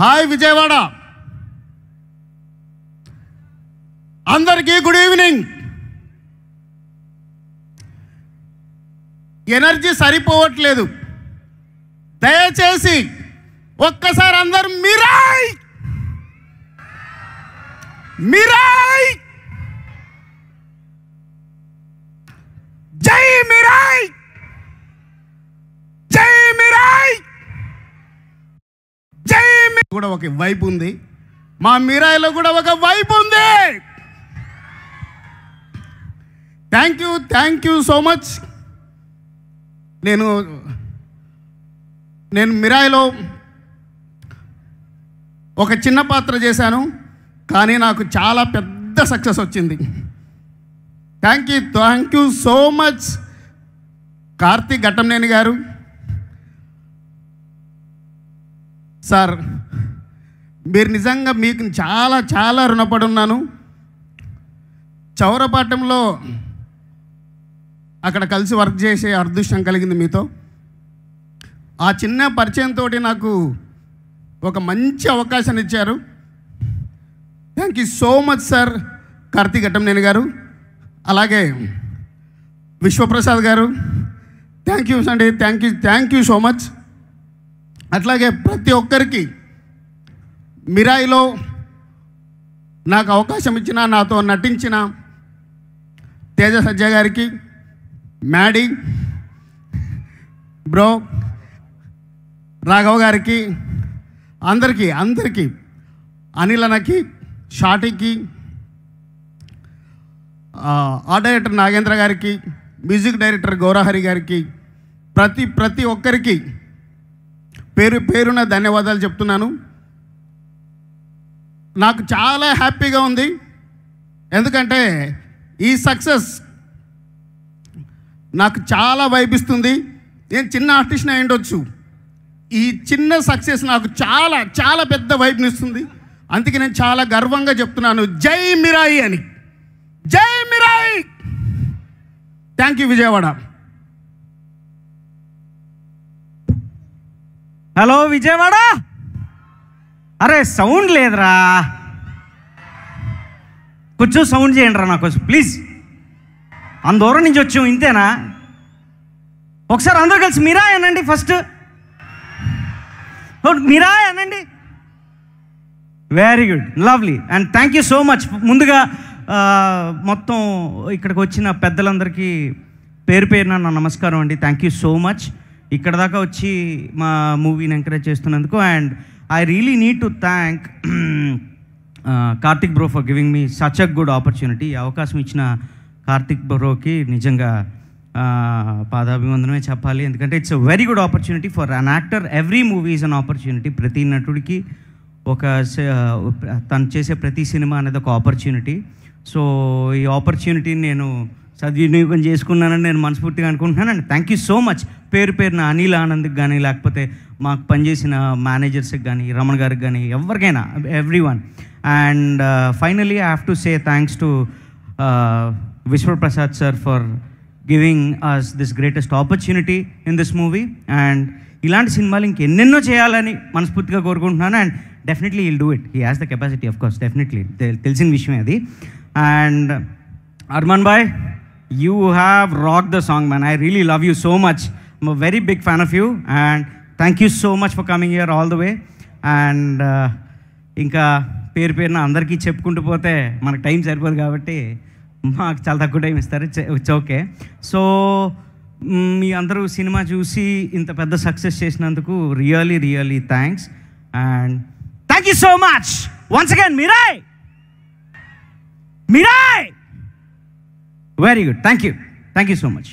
Hi Vijayawada, అందరికీ good evening. Energy సరిపోవట్లేదు, దయచేసి ఒక్కసారి అందరు మిరాయ్ మిరాయ్ జై మిరాయ్ జై మిరాయ్ జై కూడా ఒక వైపు ఉంది, మా మిరాయిలో కూడా ఒక వైపు ఉంది. Thank you so much. నేను మిరాయిలో ఒక చిన్న పాత్ర చేశాను, కానీ నాకు చాలా పెద్ద సక్సెస్ వచ్చింది. Thank you so much Karthik Ghattamaneni గారు. సార్, మీరు నిజంగా మీకు చాలా చాలా రుణపడి ఉన్నాను. చౌరపాటంలో అక్కడ కలిసి వర్క్ చేసే అదృష్టం కలిగింది మీతో. ఆ చిన్న పరిచయంతో నాకు ఒక మంచి అవకాశాన్ని ఇచ్చారు. Thank you so much sir Karthik Ghattamaneni గారు. అలాగే విశ్వప్రసాద్ గారు, థ్యాంక్ యూ అండి, థ్యాంక్ యూ సో మచ్. అట్లాగే ప్రతి ఒక్కరికి మిరాయిలో నాకు అవకాశం ఇచ్చిన, నాతో నటించిన తేజ సజ్జ గారికి, మ్యాడీ బ్రో, రాఘవ్ గారికి, అందరికీ అనిల్ అన్నకి, షాటికి, ఆర్ట్ డైరెక్టర్ నాగేంద్ర గారికి, మ్యూజిక్ డైరెక్టర్ గౌరహరి గారికి, ప్రతి ఒక్కరికి పేరున ధన్యవాదాలు చెప్తున్నాను. నాకు చాలా హ్యాపీగా ఉంది, ఎందుకంటే ఈ సక్సెస్ నాకు చాలా వైపిస్తుంది. నేను చిన్న ఆర్టిస్ట్ని అయి ఉండొచ్చు, ఈ చిన్న సక్సెస్ నాకు చాలా చాలా పెద్ద వైపునిస్తుంది. అందుకే నేను చాలా గర్వంగా చెప్తున్నాను, జై మిరాయి అని. జై Mirai. Thank you Vijayawada. Hello Vijayawada, అరే సౌండ్ లేదురా, కొంచెం సౌండ్ చేయండి రా నాకు ప్లీజ్. అంత దూరం నుంచి వచ్చాం, ఇంతేనా? ఒకసారి అందరూ కలిసి మిరాయ్ అనండి ఫస్ట్. మిరాయ్ అనండి. Very good, lovely, and thank you so much. ముందుగా మొత్తం ఇక్కడికి వచ్చిన పెద్దలందరికీ పేరున నా నమస్కారం అండి. థ్యాంక్ యూ సో మచ్ ఇక్కడ దాకా వచ్చి మా మూవీని ఎంకరేజ్ చేస్తున్నందుకు. And I really need to thank Karthik bro for giving me such a good opportunity. ఈ అవకాశం ఇచ్చిన కార్తిక్ బ్రోకి నిజంగా పాదాభివందనమే చెప్పాలి, ఎందుకంటే it's a very good opportunity for an actor. Every movie is an opportunity. ప్రతి నటుడికి తను చేసే ప్రతి సినిమా అనేది ఒక ఆపర్చునిటీ. సో ఈ ఆపర్చునిటీని నేను సద్వినియోగం చేసుకున్నానని నేను మనస్ఫూర్తిగా అనుకుంటున్నాను. And thank you so much పేరున అనిల్ ఆనంద్కి కానీ, లేకపోతే మాకు పనిచేసిన మేనేజర్స్కి కానీ, రమణ గారికి కానీ, ఎవరికైనా, everyone. And finally I have to say thanks to Vishwaprasad sir for giving us this greatest opportunity in this movie. And ఇలాంటి సినిమాలు ఇంకెన్నెన్నో చేయాలని మనస్ఫూర్తిగా కోరుకుంటున్నాను. And definitely will do it. He has the capacity, of course, definitely తెలిసిన విషయమే అది. And Arman boy, you have rocked the song, man. I really love you so much. I'm a very big fan of you, and thank you so much for coming here all the way. And ఇంకా పేరున అందరికీ చెప్పుకుంటూ పోతే మనకు time సరిపోదు కాబట్టి మాకు చాలా తక్కువ టైం ఇస్తారు. It's okay. సో మీ అందరూ సినిమా చూసి ఇంత పెద్ద సక్సెస్ చేసినందుకు really thanks. And thank you so much once again. Mirai. Very good. Thank you so much.